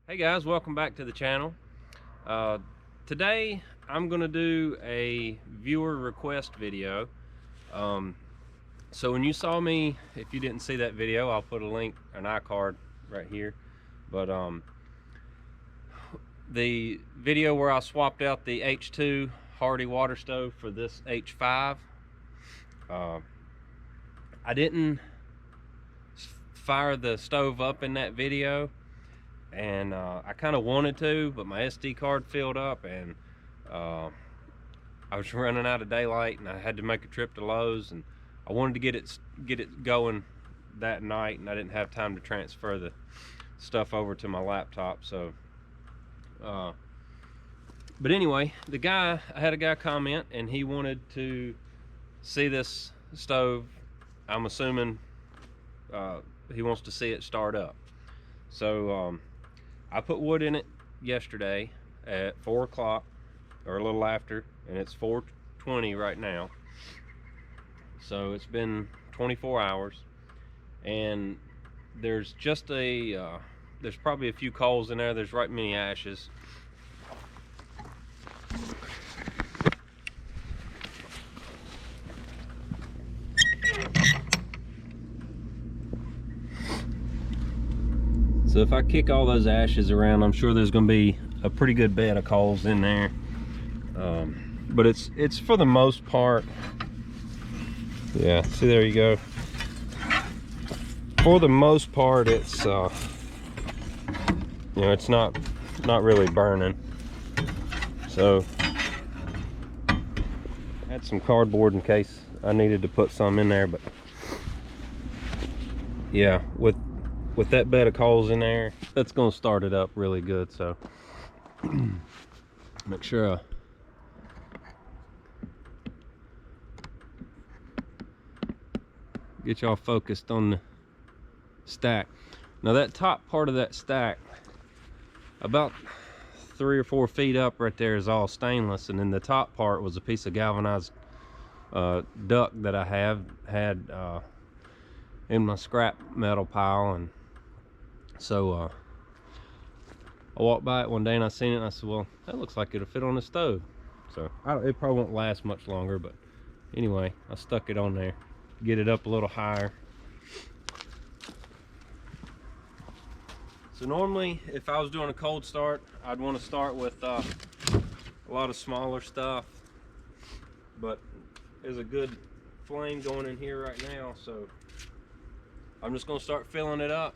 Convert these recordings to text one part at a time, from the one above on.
Hey guys, welcome back to the channel. Today I'm going to do a viewer request video. So when you saw me, if you didn't see that video, I'll put a link, an iCard right here. But the video where I swapped out the H2 Hardy water stove for this H5, I didn't fire the stove up in that video. And I kind of wanted to, but my SD card filled up, and I was running out of daylight, and I had to make a trip to Lowe's, and I wanted to get it going that night, and I didn't have time to transfer the stuff over to my laptop. So but anyway, I had a guy comment, and he wanted to see this stove. I'm assuming he wants to see it start up. So I put wood in it yesterday at 4 o'clock, or a little after, and it's 4:20 right now. So it's been 24 hours, and there's just there's probably a few coals in there. There's right many ashes. So if I kick all those ashes around, I'm sure there's going to be a pretty good bed of coals in there. But it's for the most part, yeah, see, there you go. For the most part, it's you know, it's not really burning. So I had some cardboard in case I needed to put some in there, but yeah, with that bed of coals in there, that's going to start it up really good. So make sure I get y'all focused on the stack. Now that top part of that stack, about 3 or 4 feet up right there, is all stainless, and then the top part was a piece of galvanized duct that I had in my scrap metal pile. And so I walked by it one day and I seen it, and I said, well, that looks like it'll fit on the stove. So it probably won't last much longer, but anyway, I stuck it on there, get it up a little higher. So normally, if I was doing a cold start, I'd want to start with a lot of smaller stuff, but there's a good flame going in here right now, so I'm just going to start filling it up.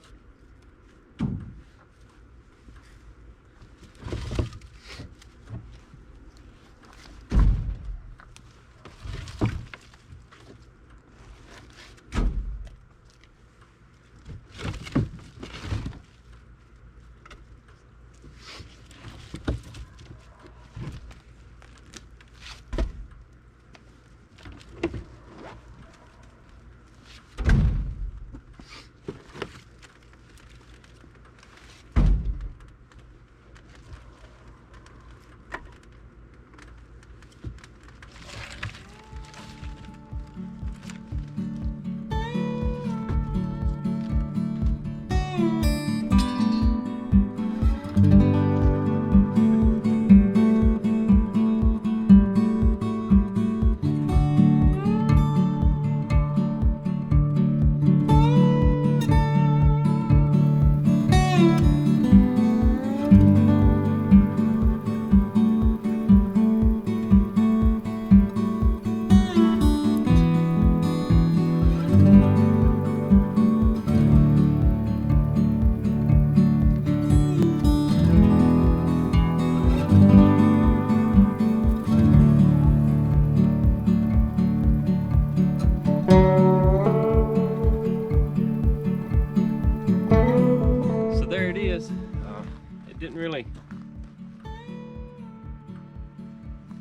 It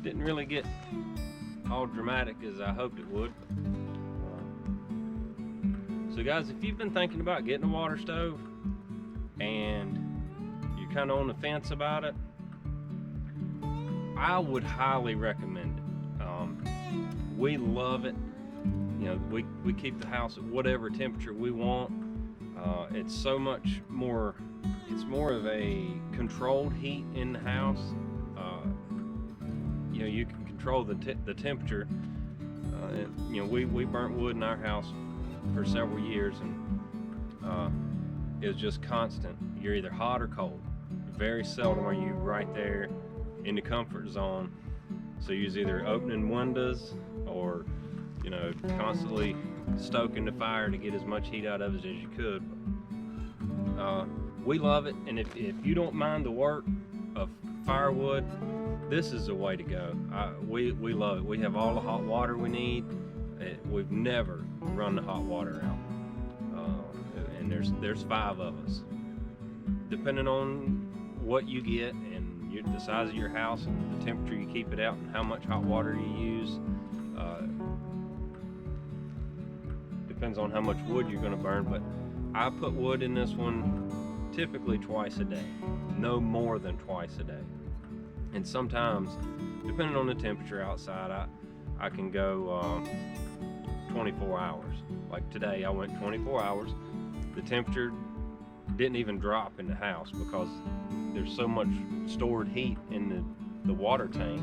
didn't really get all dramatic as I hoped it would. So guys, if you've been thinking about getting a water stove and you're kind of on the fence about it, I would highly recommend it. We love it. You know, we keep the house at whatever temperature we want. It's so much more it's more of a controlled heat in the house. You know, you can control the temperature. You know, we burnt wood in our house for several years, and it was just constant. You're either hot or cold. Very seldom are you right there in the comfort zone. So you was either opening windows or, you know, constantly stoking the fire to get as much heat out of it as you could. We love it, and if you don't mind the work of firewood, this is the way to go. We love it. We have all the hot water we need. We've never run the hot water out, and there's 5 of us. Depending on what you get and the size of your house and the temperature you keep it out and how much hot water you use, depends on how much wood you're going to burn. But I put wood in this one typically twice a day, no more than twice a day. And sometimes, depending on the temperature outside, I can go 24 hours. Like today, I went 24 hours. The temperature didn't even drop in the house because there's so much stored heat in the water tank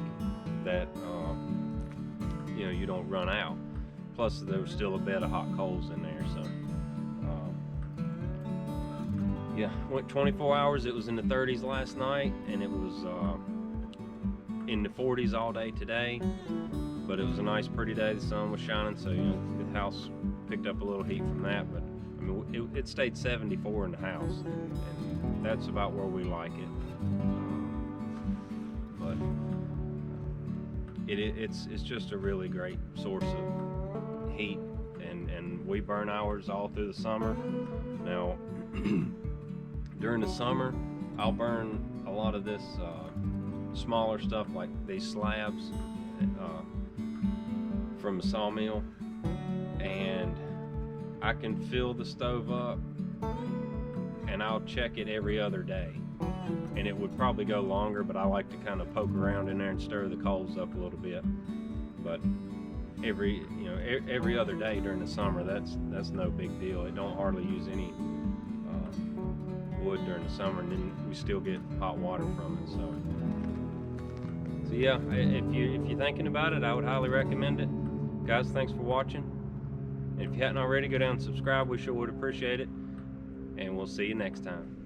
that you know, you don't run out. Plus, there was still a bed of hot coals in there, so yeah, went 24 hours. It was in the 30s last night, and it was in the 40s all day today. But it was a nice, pretty day. The sun was shining, so you know, the house picked up a little heat from that. But I mean, it stayed 74 in the house, and that's about where we like it. But it's just a really great source of heat, and we burn ours all through the summer. Now, during the summer, I'll burn a lot of this smaller stuff like these slabs from a sawmill, and I can fill the stove up, and I'll check it every other day. And it would probably go longer, but I like to kind of poke around in there and stir the coals up a little bit. But every other day during the summer, that's no big deal. It don't hardly use any wood during the summer, and then we still get hot water from it. So yeah, if you're thinking about it, I would highly recommend it. Guys, thanks for watching. And if you hadn't already, go down and subscribe. We sure would appreciate it. And we'll see you next time.